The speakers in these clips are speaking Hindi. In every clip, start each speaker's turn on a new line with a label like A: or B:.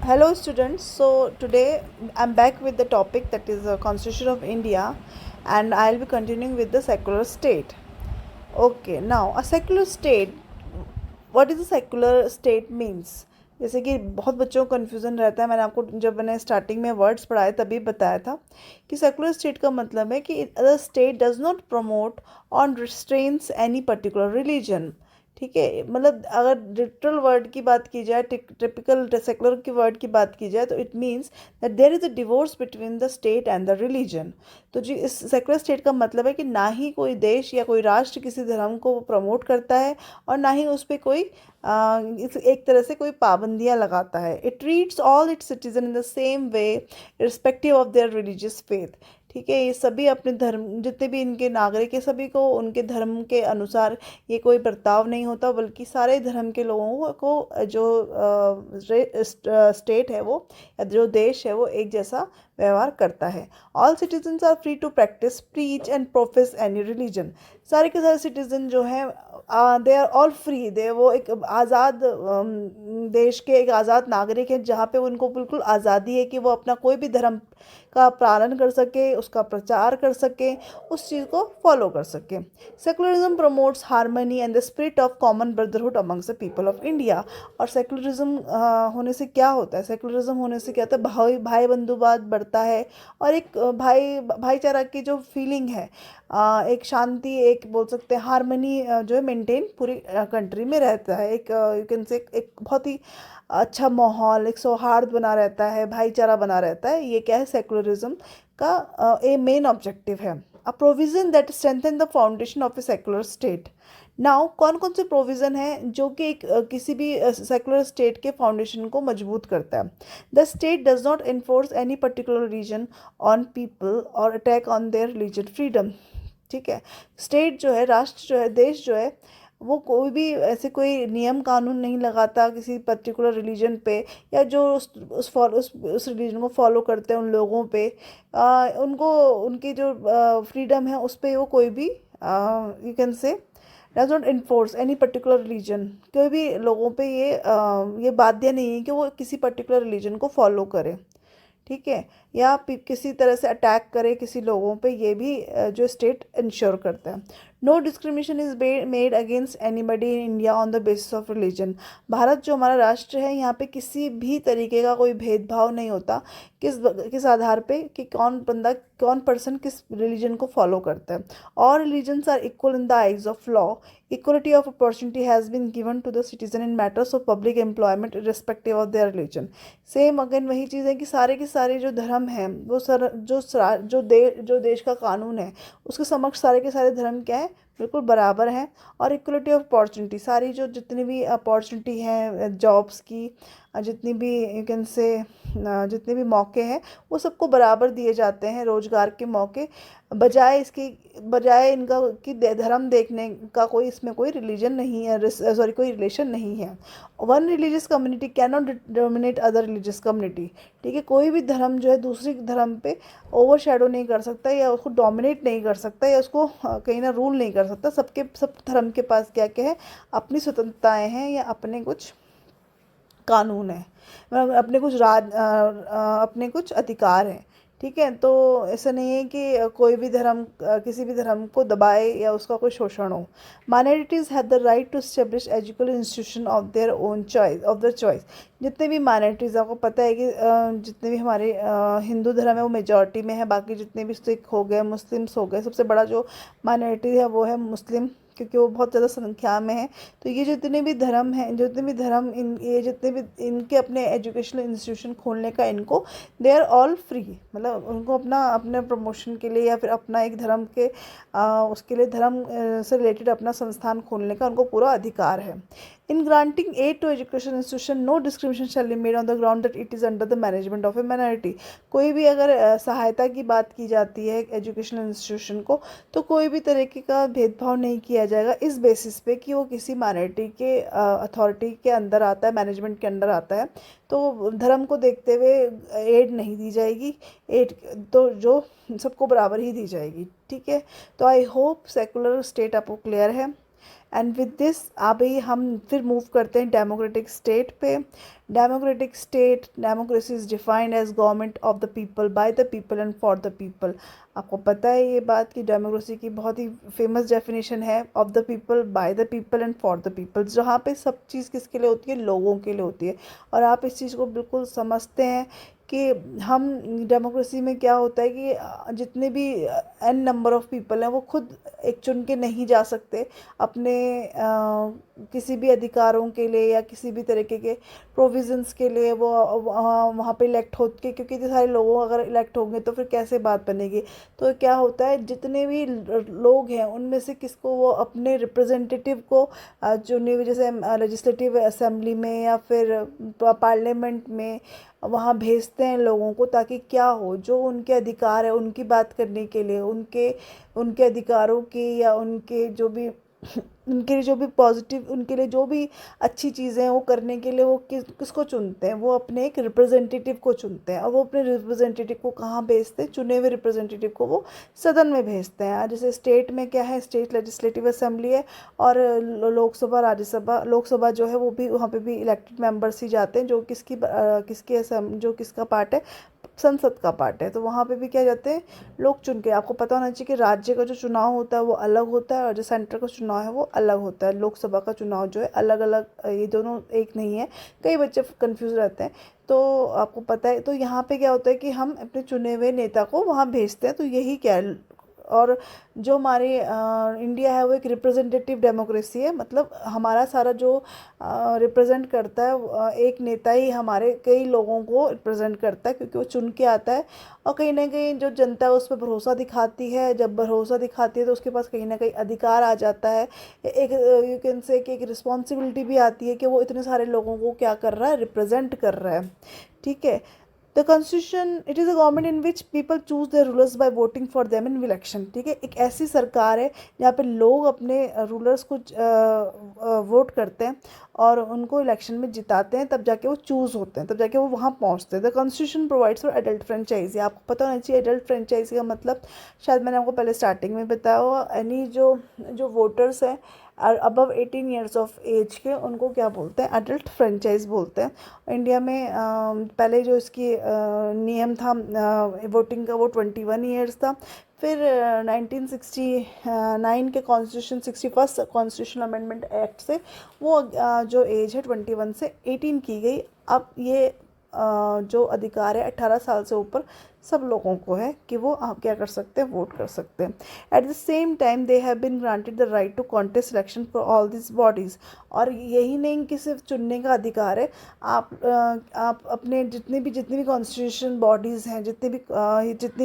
A: Hello students, so today I'm back with the topic that is the Constitution of India, and I'll be continuing with the secular state. Okay, now a secular state, what is a secular state means? जैसे कि बहुत बच्चों को कन्फ्यूज़न रहता है। जब मैंने स्टार्टिंग में वर्ड्स पढ़ाए तभी बताया था कि सेकुलर स्टेट का मतलब है कि the state does not promote on restraints any particular religion. ठीक है, मतलब अगर लिटरल वर्ड की बात की जाए, टिपिकल सेकुलर की वर्ड की बात की जाए, तो it means that there is a divorce between the state and the religion. तो जी, इस सेकुलर स्टेट का मतलब है कि ना ही कोई देश या कोई राष्ट्र किसी धर्म को प्रमोट करता है और ना ही उस पर कोई एक तरह से कोई पाबंदियाँ लगाता है। It treats all it's citizen in the same way respective of there religious faith. ठीक है, ये सभी अपने धर्म, जितने भी इनके नागरिक हैं, सभी को उनके धर्म के अनुसार ये कोई बर्ताव नहीं होता, बल्कि सारे धर्म के लोगों को जो स्टेट है वो या जो देश है वो एक जैसा व्यवहार करता है। All citizens are free to practice, preach and profess any religion. सारे के सारे सिटीजन जो हैं, they are all free, they वो एक आज़ाद देश के एक आज़ाद नागरिक हैं, जहाँ पे उनको बिल्कुल आज़ादी है कि वो अपना कोई भी धर्म का पालन कर सके, उसका प्रचार कर सके, उस चीज़ को फॉलो कर सके। Secularism promotes harmony and the spirit of common brotherhood amongst the people of India. और सेकुलरिज्म होने से क्या होता है? सेकुलरिज्म होने से क्या होता है? भाई भाई बंधुवाद बढ़ता है और एक भाईचारा की जो फीलिंग है, एक शांति, एक बोल सकते हैं हारमोनी जो है मेंटेन पूरी कंट्री में रहता है। एक यू कैन से एक बहुत ही अच्छा माहौल, एक सौहार्द बना रहता है, भाईचारा बना रहता है। ये क्या है? सेकुलरिज्म का ए मेन ऑब्जेक्टिव है। A provision that strengthen the foundation of a secular state. Now कौन कौन से प्रोविज़न है जो कि एक किसी भी सेकुलर स्टेट के फाउंडेशन को मजबूत करता है? The state does not enforce any particular reason on people और attack on their religion freedom. ठीक है, स्टेट जो है, राष्ट्र जो है, देश जो है, वो कोई भी ऐसे कोई नियम कानून नहीं लगाता किसी पर्टिकुलर रिलीजन पे, या जो उस रिलीजन को फॉलो करते हैं उन लोगों पे। उनको उनकी जो फ्रीडम है उस पे वो कोई भी you can say does not enforce any particular religion. कोई भी लोगों पे ये बाध्य नहीं है कि वो किसी पर्टिकुलर रिलीजन को फॉलो करें। ठीक है, या किसी तरह से अटैक करे किसी लोगों पे, ये भी जो स्टेट इंश्योर करता है। No discrimination is made against anybody in India on the basis of religion. Bharat जो हमारा राष्ट्र है, यहाँ पे किसी भी तरीके का कोई भेदभाव नहीं होता किस आधार पे कि कौन पर्सन किस रिलीजन को फॉलो करता है। All religions are equal in the eyes of law. Equality of opportunity has been given to the citizen in matters of public employment respective of their religion. Same again वही चीज़ है कि सारे के सारे जो धर्म हैं वो जो देश का कानून है उसके समक्ष सारे के सारे धर्म क्या है? बिल्कुल बराबर हैं। और इक्वलिटी ऑफ अपॉर्चुनिटी, सारी जो जितनी भी अपॉर्चुनिटी हैं जॉब्स की, जितनी भी यू कैन से जितने भी मौके हैं वो सबको बराबर दिए जाते हैं, रोजगार के मौके। बजाय इनका कि धर्म देखने का कोई इसमें कोई रिलीजन नहीं है, सॉरी कोई रिलेशन नहीं है। One religious community can not dominate other religious community. ठीक है, कोई भी धर्म जो है दूसरी धर्म पे ओवर शेडो नहीं कर सकता, या उसको डोमिनेट नहीं कर सकता, या उसको कहीं ना रूल नहीं कर सकता। सब धर्म के पास क्या क्या है? अपनी स्वतंत्रताएं हैं या अपने कुछ कानून है, मतलब अपने कुछ अधिकार हैं। ठीक है, तो ऐसा नहीं है कि कोई भी धर्म किसी भी धर्म को दबाए या उसका कोई शोषण हो। Minorities have the right to establish educational institution of their own choice, of their choice. जितने भी माइनॉरिटीज़, आपको पता है कि जितने भी हमारे हिंदू धर्म है वो मेजॉरिटी में है, बाकी जितने भी सिख हो गए, मुस्लिम्स हो गए, सबसे बड़ा जो माइनॉरिटी है वो है मुस्लिम, क्योंकि वो बहुत ज़्यादा संख्या में है। तो ये जितने भी धर्म हैं, जितने भी धर्म इन ये जितने भी इनके अपने एजुकेशनल इंस्टीट्यूशन खोलने का, इनको दे आर ऑल फ्री, मतलब उनको अपने प्रमोशन के लिए या फिर अपना एक धर्म के उसके लिए धर्म से रिलेटेड अपना संस्थान खोलने का उनको पूरा अधिकार है। In granting aid to education institution no discrimination shall be made on the ground that it is under the management of a minority. कोई भी अगर सहायता की बात की जाती है एजुकेशनल इंस्टीट्यूशन को, तो कोई भी तरीके का भेदभाव नहीं किया जाएगा इस बेसिस पे कि वो किसी माइनॉरिटी के अथॉरिटी के अंदर आता है, मैनेजमेंट के अंदर आता है। तो धर्म को देखते हुए एड नहीं दी जाएगी। एड तो जो सबको बराबर ही दी जाएगी। ठीक है, तो आई होप सेकुलर स्टेट आपको क्लियर है। एंड विद दिस अभी हम फिर मूव करते हैं डेमोक्रेटिक स्टेट पे। Democratic state, democracy is defined as government of the people, by the people and for the people. आपको पता है ये बात कि डेमोक्रेसी की बहुत ही फेमस डेफिनेशन है, of the people, by the people and for the people, जहाँ पे सब चीज़ किसके लिए होती है, लोगों के लिए होती है। और आप इस चीज़ को बिल्कुल समझते हैं कि हम डेमोक्रेसी में क्या होता है कि जितने भी एन नंबर ऑफ पीपल हैं वो खुद एक चुन के नहीं जा सकते अपने किसी भी अधिकारों के लिए या किसी भी तरीके के प्रोविजंस के लिए। वो वहाँ पे इलेक्ट हो के, क्योंकि इतने सारे लोगों अगर इलेक्ट होंगे तो फिर कैसे बात बनेगी। तो क्या होता है, जितने भी लोग हैं उनमें से किसको वो अपने रिप्रेजेंटेटिव को चुने हुए, जैसे लेजिस्लेटिव असेंबली में या फिर पार्लियामेंट में, वहाँ भेजते हैं लोगों को, ताकि क्या हो, जो उनके अधिकार है उनकी बात करने के लिए, उनके उनके अधिकारों की या उनके जो भी उनके लिए जो भी पॉजिटिव, उनके लिए जो भी अच्छी चीज़ें हैं वो करने के लिए वो किसको चुनते हैं, वो अपने एक रिप्रेजेंटेटिव को चुनते हैं। और वो अपने रिप्रेजेंटेटिव को कहाँ भेजते हैं, चुने हुए रिप्रेजेंटेटिव को वो सदन में भेजते हैं। जैसे स्टेट में क्या है, स्टेट लेजिस्लेटिव असेंबली है, और लोकसभा, राज्यसभा, लोकसभा जो है वो भी, वहाँ पे भी इलेक्टेड मेंबर्स ही जाते हैं, जो जो किसका पार्ट है, संसद का पार्ट है। तो वहाँ पे भी क्या जाते हैं, लोग चुन के। आपको पता होना चाहिए कि राज्य का जो चुनाव होता है वो अलग होता है और जो सेंटर का चुनाव है वो अलग होता है। लोकसभा का चुनाव जो है अलग अलग, ये दोनों एक नहीं है, कई बच्चे कंफ्यूज रहते हैं। तो आपको पता है, तो यहाँ पे क्या होता है कि हम अपने चुने हुए नेता को वहाँ भेजते हैं। तो यही क्या है, और जो हमारी इंडिया है वो एक रिप्रेजेंटेटिव डेमोक्रेसी है। मतलब हमारा सारा जो रिप्रेजेंट करता है, एक नेता ही हमारे कई लोगों को रिप्रेजेंट करता है, क्योंकि वो चुन के आता है। और कहीं ना कहीं जो जनता है उस पर भरोसा दिखाती है, जब भरोसा दिखाती है तो उसके पास कहीं ना कहीं अधिकार आ जाता है, एक यू कैन से कि एक रिस्पॉन्सिबिलिटी भी आती है कि वो इतने सारे लोगों को क्या कर रहा है, रिप्रेजेंट कर रहा है। ठीक है। The constitution, it is a government in which people choose their rulers by voting for them in election. ठीक है, एक ऐसी सरकार है जहाँ पे लोग अपने रूलर्स को वोट करते हैं और उनको इलेक्शन में जिताते हैं, तब जाके वो चूज़ होते हैं, तब जाके वो वहाँ पहुँचते हैं। The constitution provides for adult franchise. आपको पता होना चाहिए एडल्ट फ्रेंचाइजी का मतलब, शायद मैंने आपको पहले स्टार्टिंग में बताया हुआ, यानी जो जो वोटर्स हैं अबव 18 ईयर्स ऑफ एज के, उनको क्या बोलते हैं, एडल्ट फ्रेंचाइज बोलते हैं। इंडिया में पहले जो इसकी नियम था वोटिंग का, वो 21 ईयर्स था। फिर 1969 के constitution, 61st constitutional amendment act से वो जो एज है 21 से 18 की गई। अब ये जो अधिकार है 18 साल से ऊपर सब लोगों को है कि वो आप क्या कर सकते हैं, वोट कर सकते हैं। At the same time they have been granted the right to contest election for all this bodies. और यही नहीं कि सिर्फ चुनने का अधिकार है, आप अपने जितनी भी कॉन्स्टिट्यूशन बॉडीज़ हैं, जितने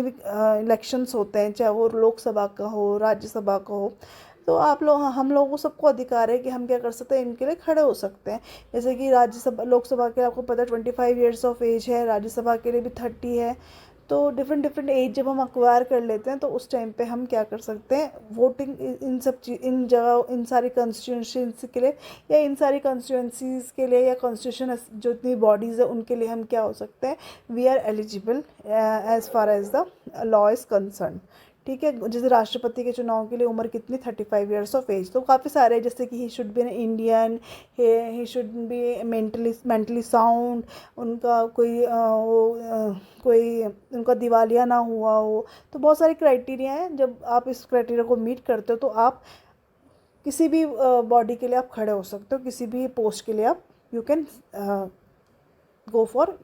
A: भी इलेक्शंस होते हैं, चाहे वो लोकसभा का हो, राज्यसभा का हो, तो आप लोग, हम लोगों को सबको अधिकार है कि हम क्या कर सकते हैं, इनके लिए खड़े हो सकते हैं। जैसे कि राज्यसभा, लोकसभा के आपको पता है 25 ईयर्स ऑफ एज है, राज्यसभा के लिए भी 30 है। तो डिफरेंट डिफरेंट एज जब हम अक्वायर कर लेते हैं तो उस टाइम पे हम क्या कर सकते हैं, वोटिंग इन सब चीज, इन जगह, इन सारी कॉन्स्टिट्यूंसीज के लिए, या इन सारी कॉन्स्टिट्यूंसीज के लिए, या कॉन्स्टिट्यूशन जो इतनी बॉडीज़ है उनके लिए हम क्या हो सकते हैं, we are eligible as far as the law is concern. ठीक है। जैसे राष्ट्रपति के चुनाव के लिए उम्र कितनी, 35 ईयर्स ऑफ एज। तो काफ़ी सारे, जैसे कि he should be an Indian, he should be mentally sound, उनका कोई उनका दिवालिया ना हुआ हो। तो बहुत सारे क्राइटेरिया हैं, जब आप इस क्राइटेरिया को मीट करते हो तो आप किसी भी बॉडी के लिए आप खड़े हो सकते हो, किसी भी पोस्ट के लिए आप you can go for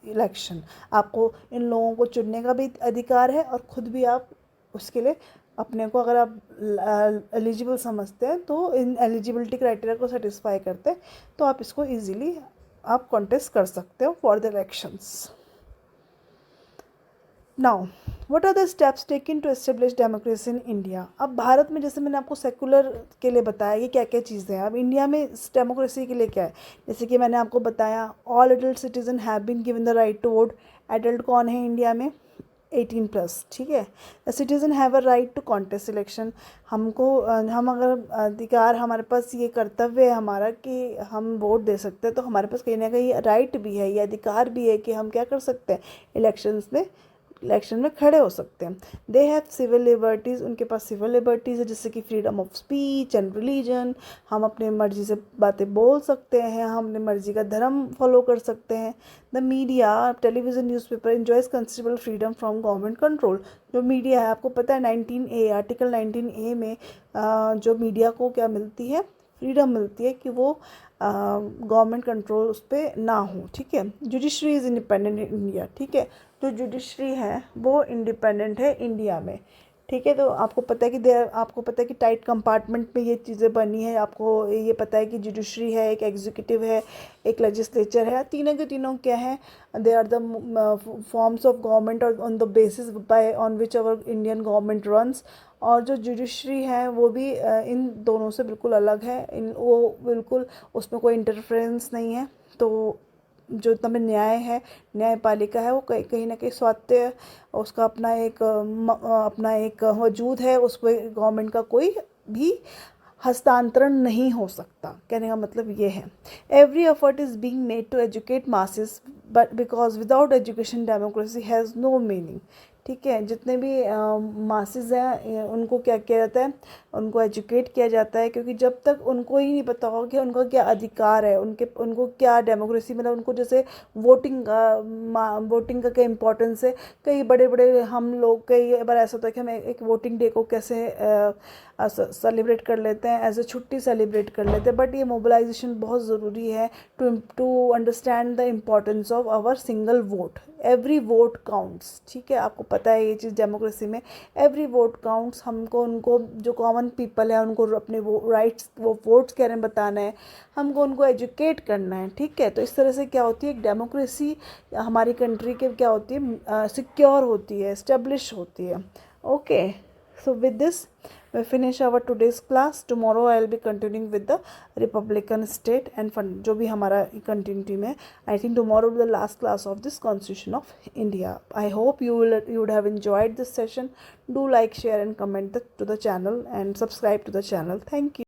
A: election. आपको इन लोगों को चुनने का भी अधिकार है और ख़ुद भी आप उसके लिए अपने को, अगर आप एलिजिबल समझते हैं तो इन एलिजिबिलिटी क्राइटेरिया को सेटिस्फाई करते हैं, तो आप इसको इजीली आप कॉन्टेस्ट कर सकते हो for the elections. Now what are the steps taken to establish democracy in India. अब भारत में, जैसे मैंने आपको सेकुलर के लिए बताया ये क्या क्या चीज़ें हैं, अब इंडिया में डेमोक्रेसी के लिए क्या है। जैसे कि मैंने आपको बताया, all adult citizen have been given the right to vote. Adult कौन है इंडिया में, 18+। ठीक है। The citizen have a right to contest election. हम अगर अधिकार, हमारे पास ये कर्तव्य है हमारा कि हम वोट दे सकते हैं, तो हमारे पास कहीं ना कहीं राइट भी है, ये अधिकार भी है कि हम क्या कर सकते हैं, इलेक्शंस में इलेक्शन में खड़े हो सकते हैं। दे हैव सिविल लिबर्टीज़, उनके पास सिविल लिबर्टीज़ है, जैसे कि freedom of speech and religion, हम अपने मर्जी से बातें बोल सकते हैं, हम अपनी मर्जी का धर्म फॉलो कर सकते हैं। The media, television, newspaper enjoys considerable freedom from government control. जो मीडिया है, आपको पता है 19A आर्टिकल 19A में जो मीडिया को क्या मिलती है, फ्रीडम मिलती है कि वो गवर्नमेंट कंट्रोल उस पर ना हो, ठीक है। Judiciary is independent in India, ठीक है। जो जुडिशरी है वो इंडिपेंडेंट है इंडिया में, ठीक है। तो आपको पता है कि आपको पता है कि टाइट कंपार्टमेंट में ये चीज़ें बनी है। आपको ये पता है कि जुडिशरी है, एक एग्जीक्यूटिव है, एक लेजिस्लेचर है। तीनों के तीनों क्या है, they are the forms of government और on the basis by on which our Indian government runs. और जो जुडिशरी है वो भी इन दोनों से बिल्कुल अलग है, वो बिल्कुल उसमें कोई इंटरफेरेंस नहीं है। तो जो तमें न्याय है, न्यायपालिका है, वो कहीं ना कहीं स्वायत्त, उसका अपना एक वजूद है, उस पर गवर्नमेंट का कोई भी हस्तांतरण नहीं हो सकता। कहने का मतलब ये है, every effort is being made to educate masses, but because without education democracy has no meaning, ठीक है। जितने भी मासेस हैं उनको क्या किया जाता है, उनको एजुकेट किया जाता है, क्योंकि जब तक उनको ही नहीं पता होगा कि उनका क्या अधिकार है, उनको क्या डेमोक्रेसी, मतलब उनको जैसे वोटिंग का क्या इम्पोर्टेंस है। कई बड़े बड़े हम लोग, कई बार ऐसा होता है कि हम एक वोटिंग डे को कैसे सेलिब्रेट कर लेते हैं, एज ए छुट्टी सेलिब्रेट कर लेते हैं, बट ये मोबिलाइजेशन बहुत ज़रूरी है to understand the importance of our single vote. Every vote counts, ठीक है। आपको पता है ये चीज़ डेमोक्रेसी में, एवरी वोट काउंट्स। हमको उनको जो कॉमन पीपल है उनको अपने वो राइट्स, वो वोट्स के बारे में बताना है, हमको उनको एजुकेट करना है, ठीक है। तो इस तरह से क्या होती है, एक डेमोक्रेसी हमारी कंट्री के क्या होती है, सिक्योर होती है, इस्टेब्लिश होती है। Okay, so with this we finish our today's class. Tomorrow I will be continuing with the Republican state and fund जो भी हमारा continuity में, I think tomorrow will be the last class of this Constitution of India. I hope you would have enjoyed this session. Do like, share and comment to the channel and subscribe to the channel. Thank you.